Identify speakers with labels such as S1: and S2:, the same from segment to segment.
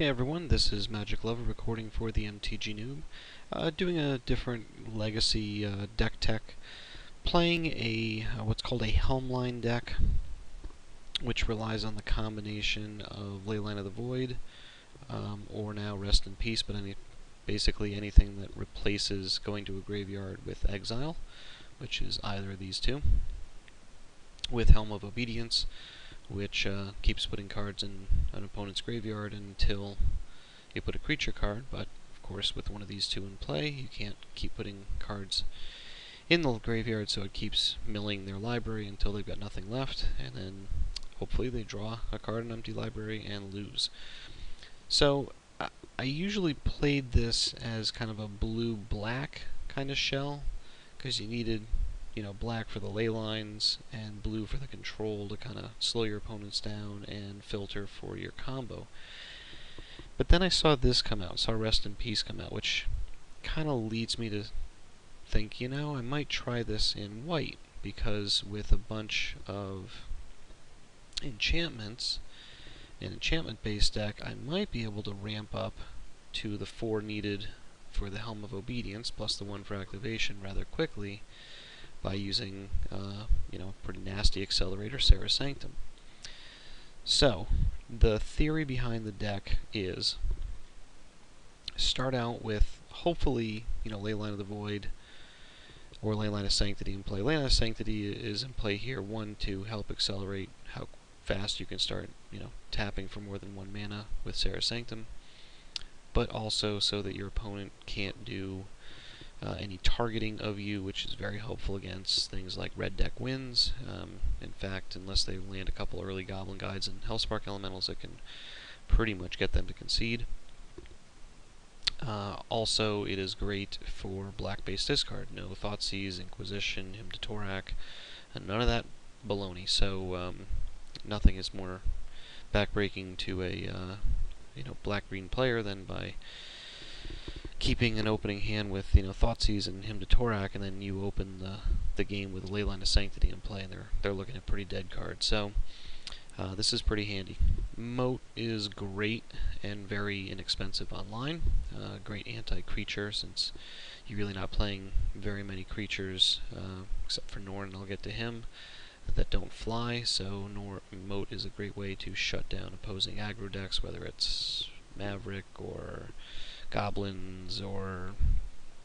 S1: Hey everyone, this is Magic Lover recording for the MTG Noob, doing a different legacy deck tech, playing a what's called a HelmLine deck, which relies on the combination of Leyline of the Void, or now Rest in Peace, but basically anything that replaces going to a graveyard with Exile, which is either of these two, with Helm of Obedience, which keeps putting cards in an opponent's graveyard until you put a creature card, but of course with one of these two in play, you can't keep putting cards in the graveyard, so it keeps milling their library until they've got nothing left, and then hopefully they draw a card in an empty library and lose. So I usually played this as kind of a blue-black kind of shell, because you needed black for the ley lines and blue for the control to kind of slow your opponents down and filter for your combo. But then I saw this come out, saw Rest in Peace come out, which kind of leads me to think, I might try this in white, because with a bunch of enchantments, an enchantment-based deck, I might be able to ramp up to the 4 needed for the Helm of Obedience, plus the 1 for activation rather quickly, by using, a pretty nasty accelerator, Serra's Sanctum. So, the theory behind the deck is start out with, hopefully, Leyline of the Void, or Leyline of Sanctity in play. Leyline of Sanctity is in play here, 1, to help accelerate how fast you can start, tapping for more than 1 mana with Serra's Sanctum, but also so that your opponent can't do any targeting of you, which is very helpful against things like red deck wins. In fact, unless they land a couple early Goblin Guides and Hellspark Elementals, it can pretty much get them to concede. Also, it is great for black-based discard. No Thoughtseize, Inquisition, Hymn to Torak, and none of that baloney. So nothing is more backbreaking to a black-green player than by keeping an opening hand with Thoughtseize and Hymn to Torak, and then you open the game with Leyline of Sanctity in play, and they're looking at pretty dead cards. So this is pretty handy. Moat is great and very inexpensive online. Great anti-creature, since you're really not playing very many creatures except for Norn, and I'll get to him, that don't fly. So Moat is a great way to shut down opposing aggro decks, whether it's Maverick or Goblins or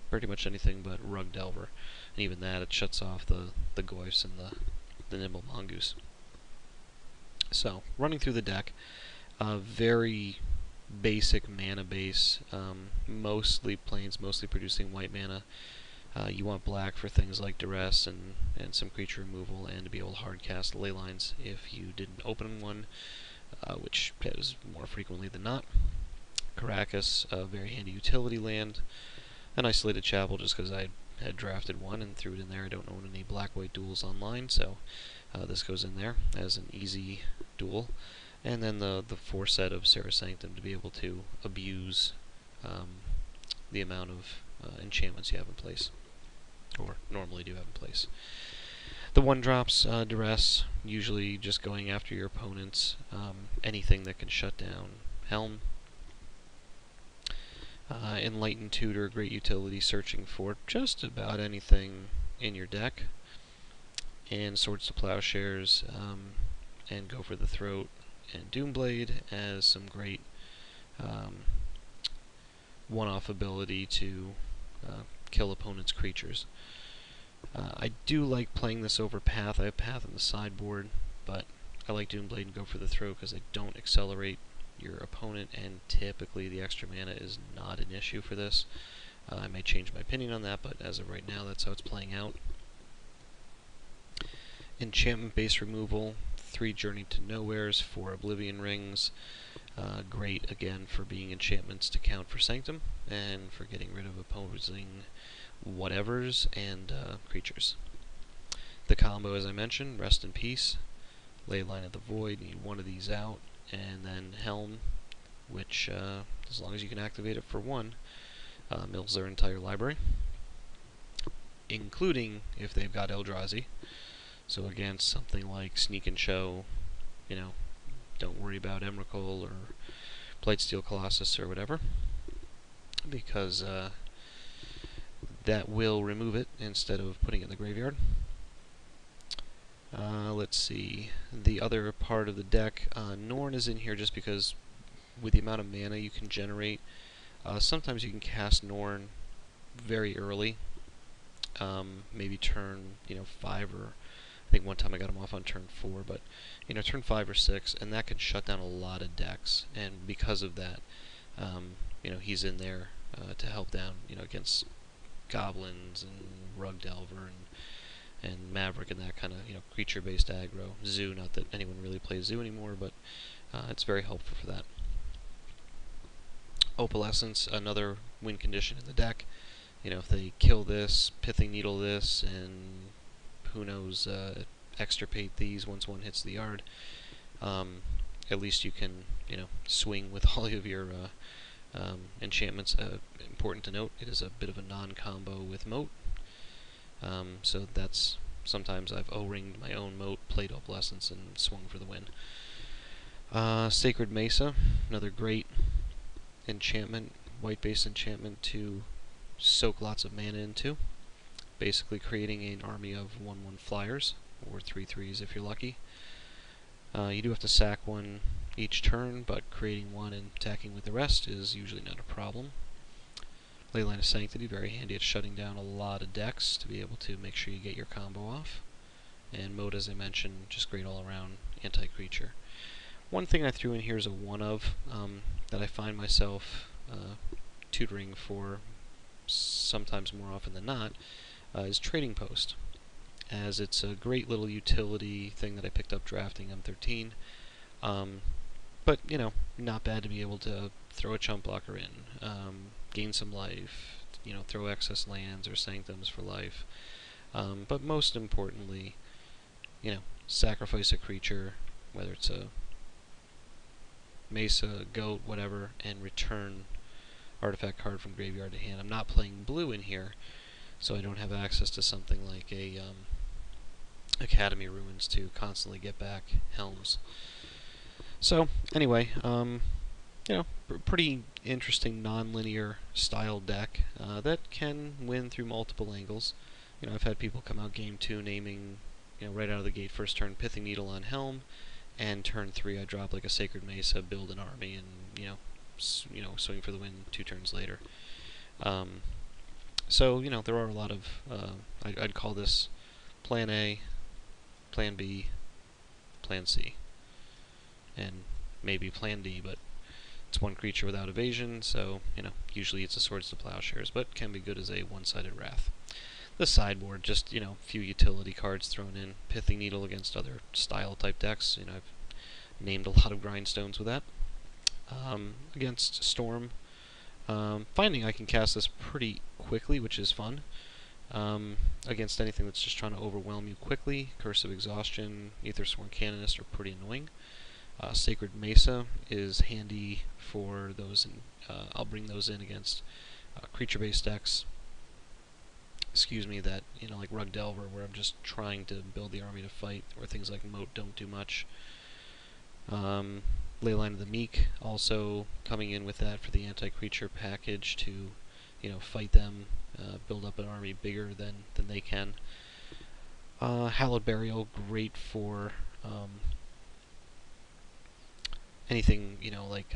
S1: pretty much anything but Rug Delver. And even that, it shuts off the Goyfs and the Nimble Mongoose. So, running through the deck, very basic mana base, mostly plains, mostly producing white mana. You want black for things like Duress and some creature removal, and to be able to hardcast ley lines if you didn't open one, which is more frequently than not. Caracas, a very handy utility land. An Isolated Chapel, just because I had drafted one and threw it in there. I don't own any black-white duels online, so this goes in there as an easy duel. And then the 4 set of Serra's Sanctum to be able to abuse the amount of enchantments you have in place, or normally do have in place. The 1-drops, Duress, usually just going after your opponents, anything that can shut down Helm. Enlightened Tutor, great utility, searching for just about anything in your deck. And Swords to Plowshares, and Go for the Throat, and Doomblade as some great one-off ability to kill opponents' creatures. I do like playing this over Path. I have Path on the sideboard, but I like Doomblade and Go for the Throat because they don't accelerate your opponent, and typically the extra mana is not an issue for this. I may change my opinion on that, but as of right now, that's how it's playing out. Enchantment-based removal, 3 Journey to Nowheres, 4 Oblivion Rings. Great, again, for being enchantments to count for Sanctum, and for getting rid of opposing whatevers and creatures. The combo, as I mentioned, Rest in Peace, Leyline of the Void, need one of these out, and then Helm, which, as long as you can activate it for 1, mills their entire library, including if they've got Eldrazi. So against something like Sneak and Show, don't worry about Emrakul or Blightsteel Colossus or whatever, because that will remove it instead of putting it in the graveyard. Let's see, the other part of the deck, Norn is in here just because with the amount of mana you can generate, sometimes you can cast Norn very early, maybe turn 5, or I think one time I got him off on turn 4, but turn 5 or 6, and that can shut down a lot of decks, and because of that, he's in there to help down against goblins and Rug Delver and Maverick and that kind of creature-based aggro. Zoo, not that anyone really plays Zoo anymore, but it's very helpful for that. Opalescence, another win condition in the deck. If they kill this, Pithing Needle this, and who knows, extirpate these once one hits the yard, at least you can swing with all of your enchantments. Important to note, it is a bit of a non-combo with Moat. So that's, sometimes I've O-ringed my own Moat, played Opalescence, and swung for the win. Sacred Mesa, another great enchantment, white-based enchantment to soak lots of mana into. Basically creating an army of 1/1 flyers, or 3/3s if you're lucky. You do have to sack one each turn, but creating one and attacking with the rest is usually not a problem. Leyline of Sanctity, very handy at shutting down a lot of decks to be able to make sure you get your combo off. And Mode, as I mentioned, just great all-around anti-creature. One thing I threw in here is a one-of that I find myself tutoring for sometimes more often than not, is Trading Post, as it's a great little utility thing that I picked up drafting M13. But, not bad to be able to throw a chump blocker in, gain some life, throw excess lands or sanctums for life. But most importantly, sacrifice a creature, whether it's a Mesa, Goat, whatever, and return artifact card from graveyard to hand. I'm not playing blue in here, so I don't have access to something like a Academy Ruins to constantly get back Helms. So, anyway, pretty interesting non-linear style deck that can win through multiple angles. I've had people come out game 2 naming, right out of the gate, first turn Pithing Needle on Helm, and turn 3 I drop like a Sacred Mesa, build an army, and swing for the win 2 turns later. So there are a lot of I'd call this Plan A, Plan B, Plan C, and maybe Plan D, but it's one creature without evasion, so usually it's a Swords to Plowshares, but can be good as a one-sided Wrath. The sideboard, just few utility cards thrown in. Pithing Needle against other style type decks. I've named a lot of grindstones with that. Against Storm, finding I can cast this pretty quickly, which is fun. Against anything that's just trying to overwhelm you quickly, Curse of Exhaustion, Aethersworn Canonist are pretty annoying. Sacred Mesa is handy for those, I'll bring those in against creature-based decks. That like Rug Delver, where I'm just trying to build the army to fight, or things like Moat don't do much. Leyline of the Meek also coming in with that for the anti-creature package to fight them, build up an army bigger than they can. Hallowed Burial, great for anything like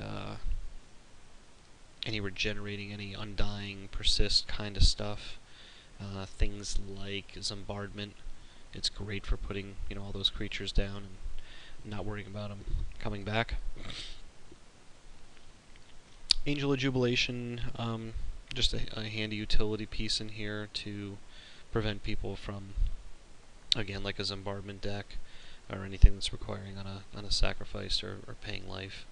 S1: any regenerating, any undying, persist kind of stuff. Things like Zombardment, it's great for putting all those creatures down and not worrying about them coming back. Angel of Jubilation, just a handy utility piece in here to prevent people from, again, like a Zombardment deck or anything that's requiring on a sacrifice or paying life.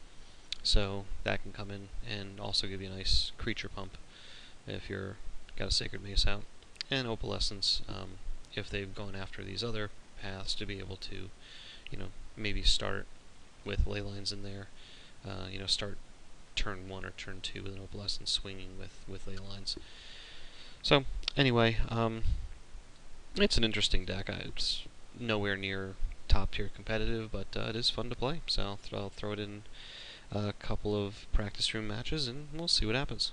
S1: So that can come in and also give you a nice creature pump if you're got a Sacred Mace out. And Opalescence, if they've gone after these other paths, to be able to, maybe start with Leylines in there, start turn 1 or turn 2 with an Opalescence swinging with Leylines. So, anyway, it's an interesting deck. It's nowhere near top tier competitive, but it is fun to play, so I'll throw it in a couple of practice room matches, and we'll see what happens.